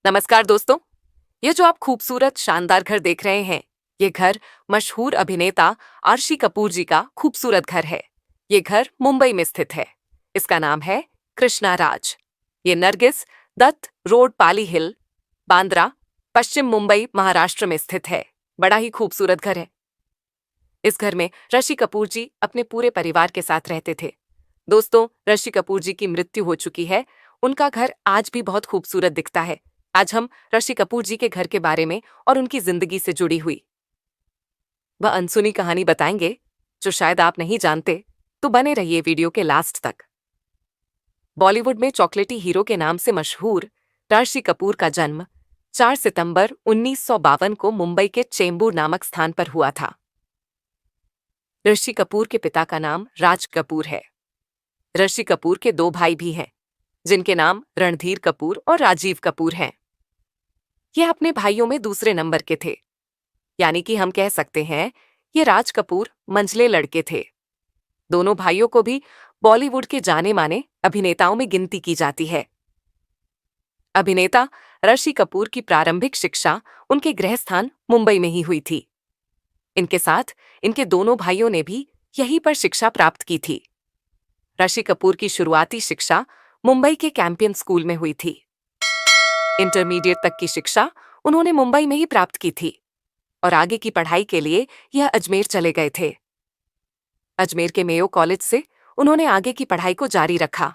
नमस्कार दोस्तों। ये जो आप खूबसूरत शानदार घर देख रहे हैं, ये घर मशहूर अभिनेता आर्शी कपूर जी का खूबसूरत घर है। ये घर मुंबई में स्थित है। इसका नाम है कृष्णा राज। ये नरगिस दत्त रोड, पाली हिल, बांद्रा, पश्चिम मुंबई, महाराष्ट्र में स्थित है। बड़ा ही खूबसूरत घर है। इस घर में ऋषि कपूर जी अपने पूरे परिवार के साथ रहते थे। दोस्तों, ऋषि कपूर जी की मृत्यु हो चुकी है। उनका घर आज भी बहुत खूबसूरत दिखता है। आज हम ऋषि कपूर जी के घर के बारे में और उनकी जिंदगी से जुड़ी हुई वह अनसुनी कहानी बताएंगे, जो शायद आप नहीं जानते। तो बने रहिए वीडियो के लास्ट तक। बॉलीवुड में चॉकलेटी हीरो के नाम से मशहूर ऋषि कपूर का जन्म 4 सितंबर 1952 को मुंबई के चेंबूर नामक स्थान पर हुआ था। ऋषि कपूर के पिता का नाम राज कपूर है। ऋषि कपूर के 2 भाई भी हैं, जिनके नाम रणधीर कपूर और राजीव कपूर हैं। ये अपने भाइयों में दूसरे नंबर के थे, यानी कि हम कह सकते हैं ये राज कपूर मंझले लड़के थे। दोनों भाइयों को भी बॉलीवुड के जाने माने अभिनेताओं में गिनती की जाती है। अभिनेता ऋषि कपूर की प्रारंभिक शिक्षा उनके गृहस्थान मुंबई में ही हुई थी। इनके साथ इनके दोनों भाइयों ने भी यहीं पर शिक्षा प्राप्त की थी। ऋषि कपूर की शुरुआती शिक्षा मुंबई के कैंपियन स्कूल में हुई थी। इंटरमीडिएट तक की शिक्षा उन्होंने मुंबई में ही प्राप्त की थी और आगे की पढ़ाई के लिए यह अजमेर चले गए थे। अजमेर के मेयो कॉलेज से उन्होंने आगे की पढ़ाई को जारी रखा।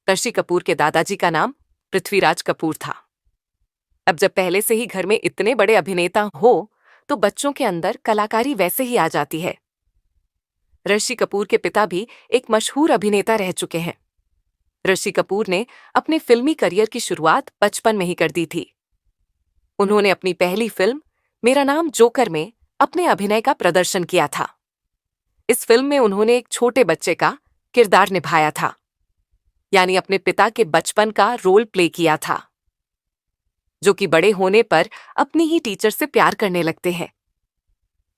ऋषि कपूर के दादाजी का नाम पृथ्वीराज कपूर था। अब जब पहले से ही घर में इतने बड़े अभिनेता हो, तो बच्चों के अंदर कलाकारी वैसे ही आ जाती है। ऋषि कपूर के पिता भी एक मशहूर अभिनेता रह चुके हैं। ऋषि कपूर ने अपने फिल्मी करियर की शुरुआत बचपन में ही कर दी थी। उन्होंने अपनी पहली फिल्म मेरा नाम जोकर में अपने अभिनय का प्रदर्शन किया था। इस फिल्म में उन्होंने एक छोटे बच्चे का किरदार निभाया था, यानी अपने पिता के बचपन का रोल प्ले किया था, जो कि बड़े होने पर अपनी ही टीचर से प्यार करने लगते हैं।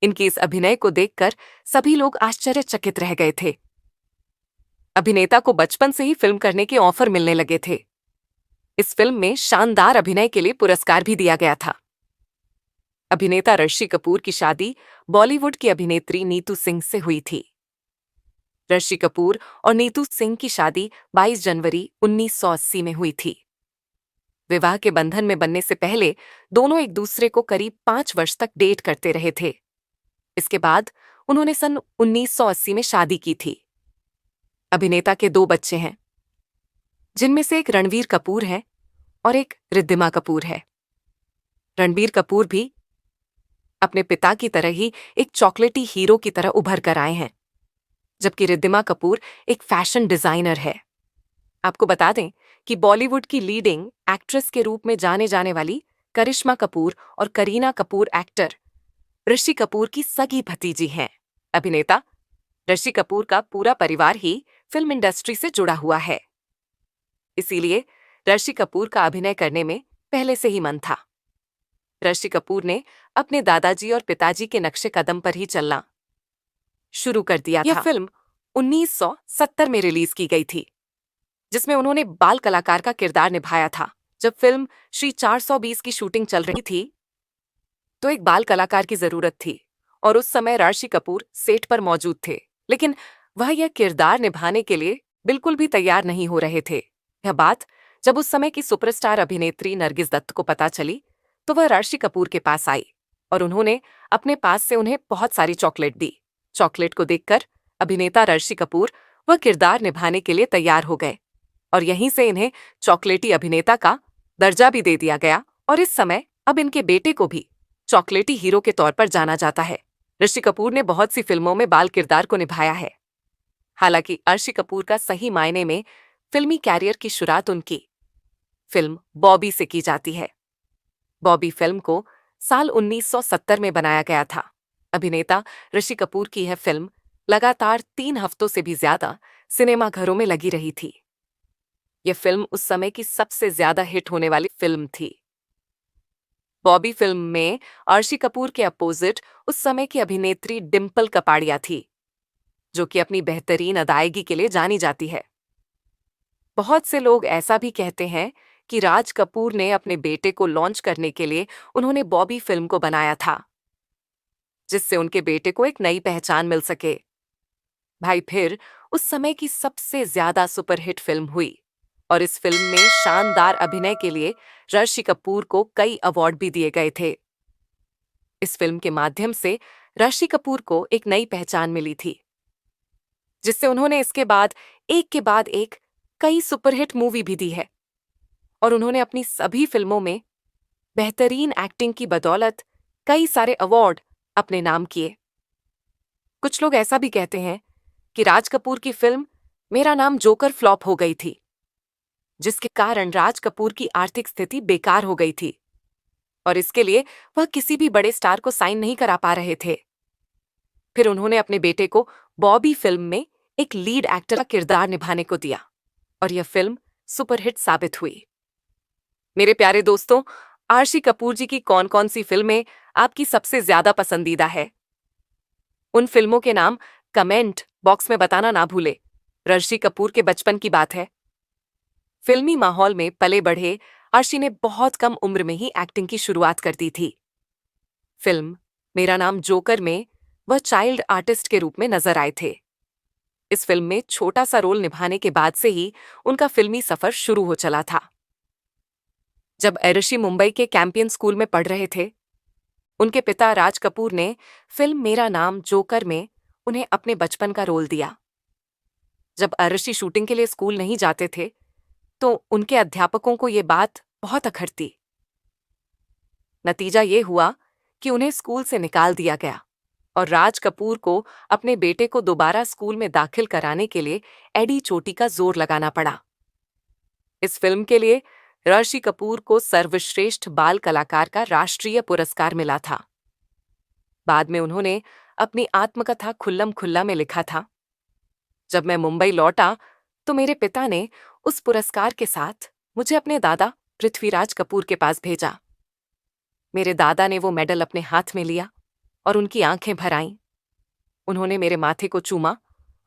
इनकी इस अभिनय को देखकर सभी लोग आश्चर्यचकित रह गए थे। अभिनेता को बचपन से ही फिल्म करने के ऑफर मिलने लगे थे। इस फिल्म में शानदार अभिनय के लिए पुरस्कार भी दिया गया था। अभिनेता ऋषि कपूर की शादी बॉलीवुड की अभिनेत्री नीतू सिंह से हुई थी। ऋषि कपूर और नीतू सिंह की शादी 22 जनवरी 1980 में हुई थी। विवाह के बंधन में बनने से पहले दोनों एक दूसरे को करीब 5 वर्ष तक डेट करते रहे थे। इसके बाद उन्होंने सन 1980 में शादी की थी। अभिनेता के 2 बच्चे हैं, जिनमें से एक रणवीर कपूर है और एक रिद्धिमा कपूर है। रणबीर कपूर भी अपने पिता की तरह ही एक चॉकलेटी हीरो की तरह उभर कर आए हैं, जबकि रिद्धिमा कपूर एक फैशन डिजाइनर है। आपको बता दें कि बॉलीवुड की लीडिंग एक्ट्रेस के रूप में जाने जाने वाली करिश्मा कपूर और करीना कपूर एक्टर ऋषि कपूर की सगी भतीजी हैं। अभिनेता ऋषि कपूर का पूरा परिवार ही फिल्म इंडस्ट्री से जुड़ा हुआ है, इसीलिए ऋषि कपूर का अभिनय करने में पहले से ही मन था। ऋषि कपूर ने अपने दादाजी और पिताजी के नक्शे कदम पर ही चलना शुरू कर दिया था। यह फिल्म 1970 में रिलीज की गई थी, जिसमें उन्होंने बाल कलाकार का किरदार निभाया था। जब फिल्म श्री 420 की शूटिंग चल रही थी, तो एक बाल कलाकार की जरूरत थी और उस समय ऋषि कपूर सेट पर मौजूद थे, लेकिन वह यह किरदार निभाने के लिए बिल्कुल भी तैयार नहीं हो रहे थे। यह बात जब उस समय की सुपरस्टार अभिनेत्री नरगिस दत्त को पता चली, तो वह ऋषि कपूर के पास आई और उन्होंने अपने पास से उन्हें बहुत सारी चॉकलेट दी। चॉकलेट को देखकर अभिनेता ऋषि कपूर वह किरदार निभाने के लिए तैयार हो गए और यहीं से इन्हें चॉकलेटी अभिनेता का दर्जा भी दे दिया गया और इस समय अब इनके बेटे को भी चॉकलेटी हीरो के तौर पर जाना जाता है। ऋषि कपूर ने बहुत सी फिल्मों में बाल किरदार को निभाया है। हालांकि ऋषि कपूर का सही मायने में फिल्मी कैरियर की शुरुआत उनकी फिल्म बॉबी से की जाती है। बॉबी फिल्म को साल 1970 में बनाया गया था। अभिनेता ऋषि कपूर की यह फिल्म लगातार 3 हफ्तों से भी ज्यादा सिनेमाघरों में लगी रही थी। यह फिल्म उस समय की सबसे ज्यादा हिट होने वाली फिल्म थी। बॉबी फिल्म में ऋषि कपूर के अपोजिट उस समय की अभिनेत्री डिम्पल कपाड़िया थी, जो कि अपनी बेहतरीन अदायगी के लिए जानी जाती है। बहुत से लोग ऐसा भी कहते हैं कि राज कपूर ने अपने बेटे को लॉन्च करने के लिए उन्होंने बॉबी फिल्म को बनाया था, जिससे उनके बेटे को एक नई पहचान मिल सके। भाई फिर उस समय की सबसे ज्यादा सुपरहिट फिल्म हुई और इस फिल्म में शानदार अभिनय के लिए ऋषि कपूर को कई अवार्ड भी दिए गए थे। इस फिल्म के माध्यम से ऋषि कपूर को एक नई पहचान मिली थी, जिससे उन्होंने इसके बाद एक कई सुपरहिट मूवी भी दी है और उन्होंने अपनी सभी फिल्मों में बेहतरीन एक्टिंग की बदौलत कई सारे अवार्ड अपने नाम किए। कुछ लोग ऐसा भी कहते हैं कि राज कपूर की फिल्म मेरा नाम जोकर फ्लॉप हो गई थी, जिसके कारण राज कपूर की आर्थिक स्थिति बेकार हो गई थी और इसके लिए वह किसी भी बड़े स्टार को साइन नहीं करा पा रहे थे। फिर उन्होंने अपने बेटे को बॉबी फिल्म में एक लीड एक्टर का किरदार निभाने को दिया और यह फिल्म सुपरहिट साबित हुई। मेरे प्यारे दोस्तों, आरशी कपूर जी की कौन कौन सी फिल्में आपकी सबसे ज्यादा पसंदीदा है? उन फिल्मों के नाम कमेंट बॉक्स में बताना ना भूले। ऋषि कपूर के बचपन की बात है। फिल्मी माहौल में पले बढ़े आरशी ने बहुत कम उम्र में ही एक्टिंग की शुरुआत कर दी थी। फिल्म मेरा नाम जोकर में वह चाइल्ड आर्टिस्ट के रूप में नजर आए थे। इस फिल्म में छोटा सा रोल निभाने के बाद से ही उनका फिल्मी सफर शुरू हो चला था। जब ऋषि मुंबई के कैंपियन स्कूल में पढ़ रहे थे, उनके पिता राज कपूर ने फिल्म मेरा नाम जोकर में उन्हें अपने बचपन का रोल दिया। जब ऋषि शूटिंग के लिए स्कूल नहीं जाते थे, तो उनके अध्यापकों को ये बात बहुत अखरती। नतीजा ये हुआ कि उन्हें स्कूल से निकाल दिया गया और राज कपूर को अपने बेटे को दोबारा स्कूल में दाखिल कराने के लिए एडी चोटी का जोर लगाना पड़ा। इस फिल्म के लिए ऋषि कपूर को सर्वश्रेष्ठ बाल कलाकार का राष्ट्रीय पुरस्कार मिला था। बाद में उन्होंने अपनी आत्मकथा खुल्लम खुल्ला में लिखा था, जब मैं मुंबई लौटा तो मेरे पिता ने उस पुरस्कार के साथ मुझे अपने दादा पृथ्वीराज कपूर के पास भेजा। मेरे दादा ने वो मेडल अपने हाथ में लिया और उनकी आंखें भर आईं। उन्होंने मेरे माथे को चूमा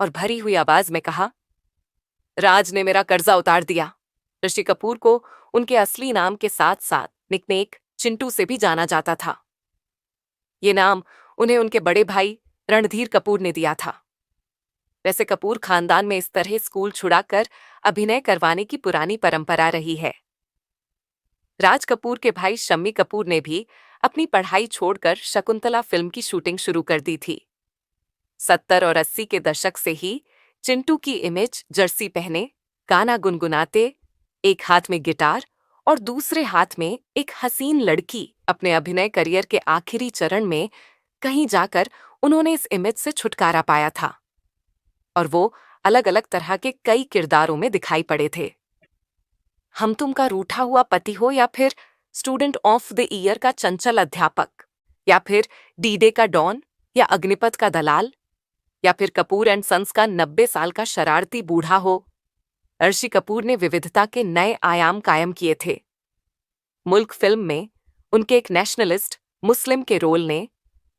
और भरी हुई आवाज में कहा, राज ने मेरा कर्जा उतार दिया। ऋषि कपूर को उनके असली नाम के साथ साथ निकनेम चिंटू से भी जाना जाता था। ये नाम उन्हें उनके बड़े भाई रणधीर कपूर ने दिया था। वैसे कपूर खानदान में इस तरह स्कूल छुड़ाकर अभिनय करवाने की पुरानी परंपरा रही है। राज कपूर के भाई शम्मी कपूर ने भी अपनी पढ़ाई छोड़कर शकुंतला फिल्म की शूटिंग शुरू कर दी थी। 70 और 80 के दशक से ही चिंटू की इमेज जर्सी पहने, गाना गुनगुनाते, एक हाथ में गिटार और दूसरे हाथ में एक हसीन लड़की अपने अभिनय करियर के आखिरी चरण में कहीं जाकर उन्होंने इस इमेज से छुटकारा पाया था और वो अलग अलग तरह के कई किरदारों में दिखाई पड़े थे। हम तुम का रूठा हुआ पति हो, या फिर स्टूडेंट ऑफ द ईयर का चंचल अध्यापक, या फिर डी डे का डॉन, या अग्निपथ का दलाल, या फिर कपूर एंड सन्स का 90 साल का शरारती बूढ़ा हो, ऋषि कपूर ने विविधता के नए आयाम कायम किए थे। मुल्क फिल्म में उनके एक नेशनलिस्ट मुस्लिम के रोल ने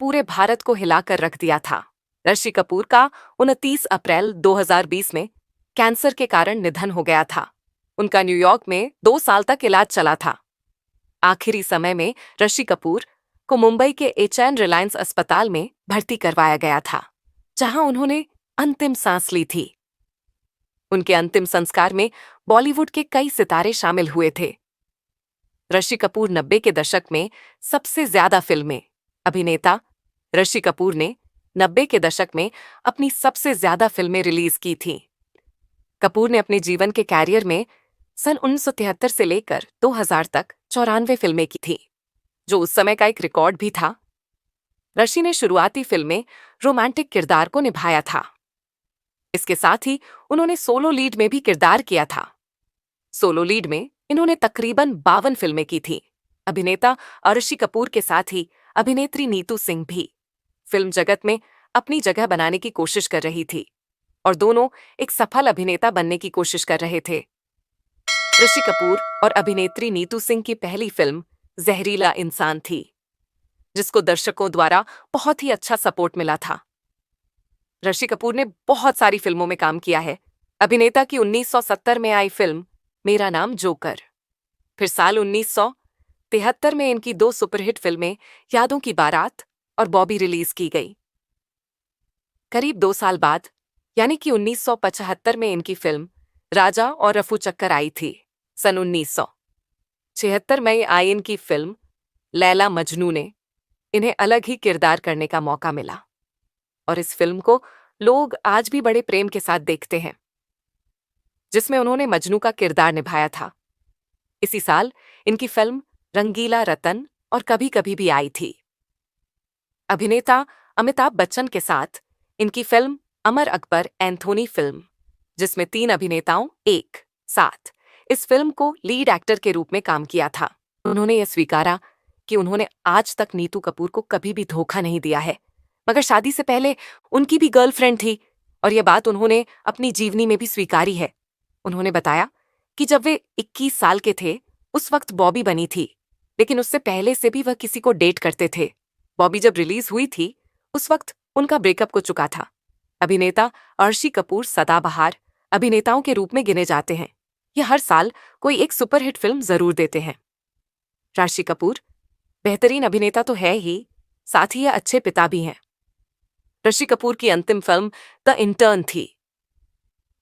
पूरे भारत को हिलाकर रख दिया था। ऋषि कपूर का 29 अप्रैल 2020 में कैंसर के कारण निधन हो गया था। उनका न्यूयॉर्क में 2 साल तक इलाज चला था। आखिरी समय में ऋषि कपूर को मुंबई के एचएन रिलायंस अस्पताल में भर्ती करवाया गया था, जहां उन्होंने अंतिम सांस ली थी। उनके अंतिम संस्कार में बॉलीवुड के कई सितारे शामिल हुए थे। ऋषि कपूर 90 के दशक में सबसे ज्यादा फिल्में अभिनेता ऋषि कपूर ने 90 के दशक में अपनी सबसे ज्यादा फिल्में रिलीज की थीं। कपूर ने अपने जीवन के कैरियर में सन 1973 से लेकर 2000 तक 94 फिल्में की थी, जो उस समय का एक रिकॉर्ड भी था। ऋषि ने शुरुआती फिल्में रोमांटिक किरदार को निभाया था। इसके साथ ही उन्होंने सोलो लीड में भी किरदार किया था। सोलो लीड में इन्होंने तकरीबन 52 फिल्में की थीं। अभिनेता ऋषि कपूर के साथ ही अभिनेत्री नीतू सिंह भी फिल्म जगत में अपनी जगह बनाने की कोशिश कर रही थी और दोनों एक सफल अभिनेता बनने की कोशिश कर रहे थे। ऋषि कपूर और अभिनेत्री नीतू सिंह की पहली फिल्म जहरीला इंसान थी, जिसको दर्शकों द्वारा बहुत ही अच्छा सपोर्ट मिला था। ऋषि कपूर ने बहुत सारी फिल्मों में काम किया है। अभिनेता की 1970 में आई फिल्म मेरा नाम जोकर, फिर साल 1973 में इनकी 2 सुपरहिट फिल्में यादों की बारात और बॉबी रिलीज की गई। करीब 2 साल बाद यानी कि 1975 में इनकी फिल्म राजा और रफू चक्कर आई थी। सन 1976 में आई इनकी फिल्म लैला मजनू ने इन्हें अलग ही किरदार करने का मौका मिला और इस फिल्म को लोग आज भी बड़े प्रेम के साथ देखते हैं, जिसमें उन्होंने मजनू का किरदार निभाया था। इसी साल इनकी फिल्म रंगीला रतन और कभी कभी भी आई थी। अभिनेता अमिताभ बच्चन के साथ इनकी film Amar Akbar Anthony film, जिसमें 3 अभिनेताओं एक साथ इस फिल्म को लीड एक्टर के रूप में काम किया था। उन्होंने यह स्वीकारा कि उन्होंने आज तक नीतू कपूर को कभी भी धोखा नहीं दिया है, मगर शादी से पहले उनकी भी गर्लफ्रेंड थी और यह बात उन्होंने अपनी जीवनी में भी स्वीकारी है। उन्होंने बताया कि जब वे 21 साल के थे उस वक्त बॉबी बनी थी, लेकिन उससे पहले से भी वह किसी को डेट करते थे। बॉबी जब रिलीज हुई थी उस वक्त उनका ब्रेकअप हो चुका था। अभिनेता अर्शी कपूर सदाबहार अभिनेताओं के रूप में गिने जाते हैं। ये हर साल कोई एक सुपरहिट फिल्म जरूर देते हैं। ऋषि कपूर बेहतरीन अभिनेता तो है ही, साथ ही ये अच्छे पिता भी हैं। ऋषि कपूर की अंतिम फिल्म द इंटर्न थी।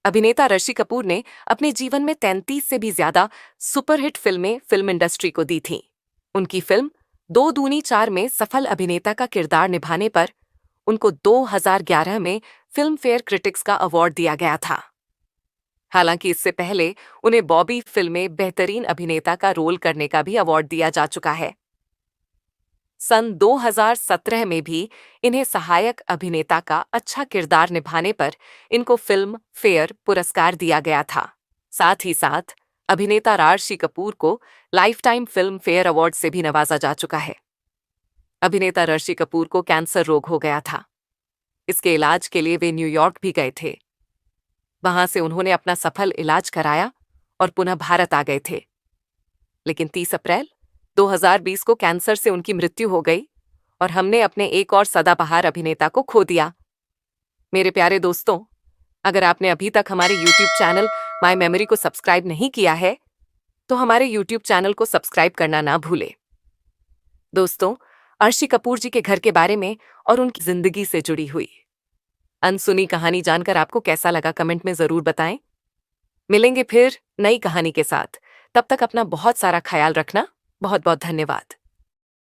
अभिनेता ऋषि कपूर ने अपने जीवन में 33 से भी ज्यादा सुपरहिट फिल्में फिल्म इंडस्ट्री को दी थीं। उनकी फिल्म 2 दूनी 4 में सफल अभिनेता का किरदार निभाने पर उनको 2011 में फिल्म फेयर क्रिटिक्स का अवार्ड दिया गया था। हालांकि इससे पहले उन्हें बॉबी फिल्म में बेहतरीन अभिनेता का रोल करने का भी अवार्ड दिया जा चुका है। सन 2017 में भी इन्हें सहायक अभिनेता का अच्छा किरदार निभाने पर इनको फिल्म फेयर पुरस्कार दिया गया था। साथ ही साथ अभिनेता ऋषि कपूर को life time film fair award से भी नवाजा जा चुका है। अभिनेता ऋषि कपूर को कैंसर रोग हो गया था। इसके इलाज के लिए वे न्यूयॉर्क भी गए थे। वहां से उन्होंने अपना सफल इलाज कराया और पुनः भारत आ गए थे। लेकिन 30 अप्रैल 2020 को कैंसर से उनकी मृत्यु हो गई और हमने अपने एक और सदाबहार अभिनेता को खो दिया। मेरे प्यारे दोस्तों, अगर आपने अभी तक हमारे YouTube चैनल माय मेमोरी को सब्सक्राइब नहीं किया है तो हमारे YouTube चैनल को सब्सक्राइब करना ना भूलें। दोस्तों, अर्शी कपूर जी के घर के बारे में और उनकी जिंदगी से जुड़ी हुई अनसुनी कहानी जानकर आपको कैसा लगा कमेंट में जरूर बताएं। मिलेंगे फिर नई कहानी के साथ। तब तक अपना बहुत सारा ख्याल रखना। बहुत बहुत धन्यवाद।